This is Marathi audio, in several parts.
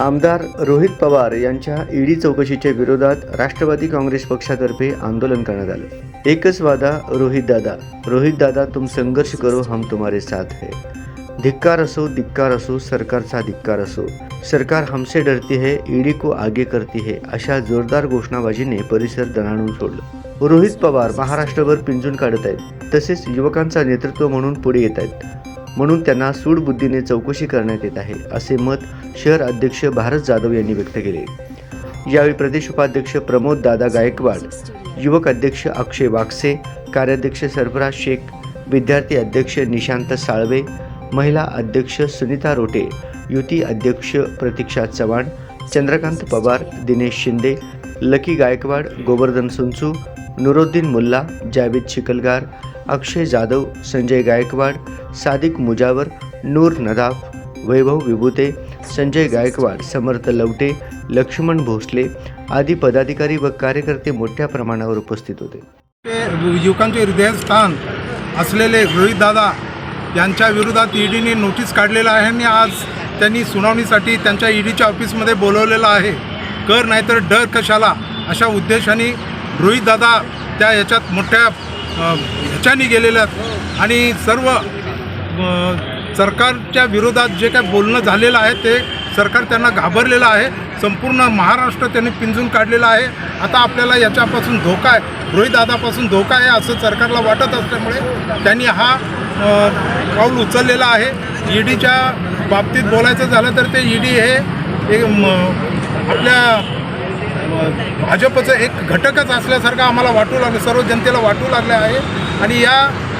आमदार रोहित पवार यांच्या ईडी चौकशीच्या विरोधात राष्ट्रवादी काँग्रेस पक्षातर्फे आंदोलन करण्यात आलं। एकच वादा रोहित दादा तुम संघर्ष करो हम तुम्हारे साथ है। धिक्कार असो सरकारचा धिक्कार असो, सरकार हमसे डरती है, ईडी को आगे करती है, अशा जोरदार घोषणाबाजीने परिसर दणाणून सोडलं। रोहित पवार महाराष्ट्रभर पिंजून काढत आहेत, तसेच युवकांचा नेतृत्व म्हणून पुढे येत आहेत, म्हणून त्यांना सूडबुद्धीने चौकशी करण्यात येत आहे, असे मत शहर अध्यक्ष भारत जाधव यांनी व्यक्त केले। यावेळी प्रदेश उपाध्यक्ष प्रमोद दादा गायकवाड, युवक अध्यक्ष अक्षय वाकसे, कार्याध्यक्ष सरफराज शेख, विद्यार्थी अध्यक्ष निशांत साळवे, महिला अध्यक्ष सुनीता रोटे, युती अध्यक्ष प्रतीक्षा चव्हाण, चंद्रकांत पवार, दिनेश शिंदे, लकी गायकवाड, गोवर्धन सुंचू, नुरुद्दीन मुल्ला, जावेद शिकलगार, अक्षय जाधव, संजय गायकवाड, सादिक मुजावर, नूर नदाफ, वैभव विभूते, संजय गायकवाड, समर्थ लवटे, लक्ष्मण भोसले आदी पदाधिकारी व कार्यकर्ते मोठ्या प्रमाणावर उपस्थित होते। युवकांचे हृदयस्थान असलेले रोहित दादा यांच्या विरोधात ईडीने नोटीस काढलेला आहे आणि आज त्यांनी सुनावणीसाठी त्यांच्या ईडीच्या ऑफिसमध्ये बोलवलेलं आहे। कर नाहीतर डर कशाला अशा उद्देशाने रोहित दादा त्या याच्यात मोठ्या ह्याच्याने गेलेल्या आणि सर्व सरकारच्या विरोधात जे काय बोलणं झालेलं आहे ते सरकार त्यांना घाबरलेलं आहे। संपूर्ण महाराष्ट्र त्यांनी पिंजून काढलेला आहे। आता आपल्याला याच्यापासून धोका आहे, रोहित दादापासून धोका आहे असं सरकारला वाटत असल्यामुळे त्यांनी हा पाऊल उचललेला आहे। ईडीच्या बाबतीत बोलायचं झालं तर ते ईडी हे आपल्या भाजपचं एक घटकच असल्यासारखं आम्हाला वाटू लागलं, सर्व जनतेला वाटू लागलं आहे आणि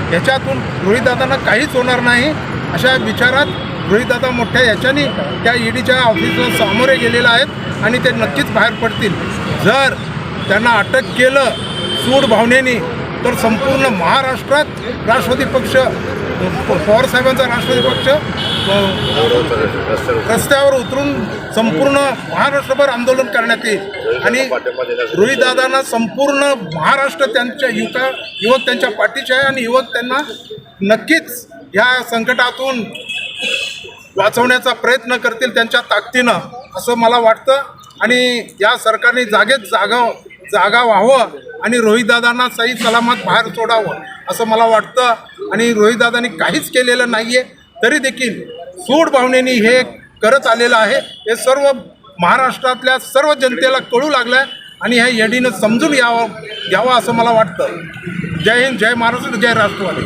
ह्याच्यातून रोहितदादांना काहीच होणार नाही अशा विचारात रोहितदादा मोठ्या याच्याने त्या ईडीच्या ऑफिसला सामोरे गेलेले आहेत आणि ते नक्कीच बाहेर पडतील। जर त्यांना अटक केलं सूड भावनेने तर संपूर्ण महाराष्ट्रात राष्ट्रवादी पक्ष, पवारसाहेबांचा राष्ट्रवादी पक्ष रस्त्यावर उतरून संपूर्ण महाराष्ट्रभर आंदोलन करण्यात येईल आणि रोहितदादांना संपूर्ण महाराष्ट्र त्यांच्या युवक त्यांच्या पाठीचे आहे आणि युवक त्यांना नक्कीच या संकटातून वाचवण्याचा प्रयत्न करतील त्यांच्या ताकदीनं असं मला वाटतं आणि या सरकारने जागेत जागा व्हावं आणि रोहितदादांना सही सलामत बाहेर सोडावं असं मला वाटतं। आणि रोहितदादांनी काहीच केलेलं नाही आहे तरी देखील सूड भावनेने हे करत आलेलं आहे। हे सर्व महाराष्ट्रातल्या सर्व जनतेला कळू लागलं आहे आणि ह्या ईडीनं समजून घ्यावं असं मला वाटतं। जय हिंद, जय महाराष्ट्र, जय राष्ट्रवादी।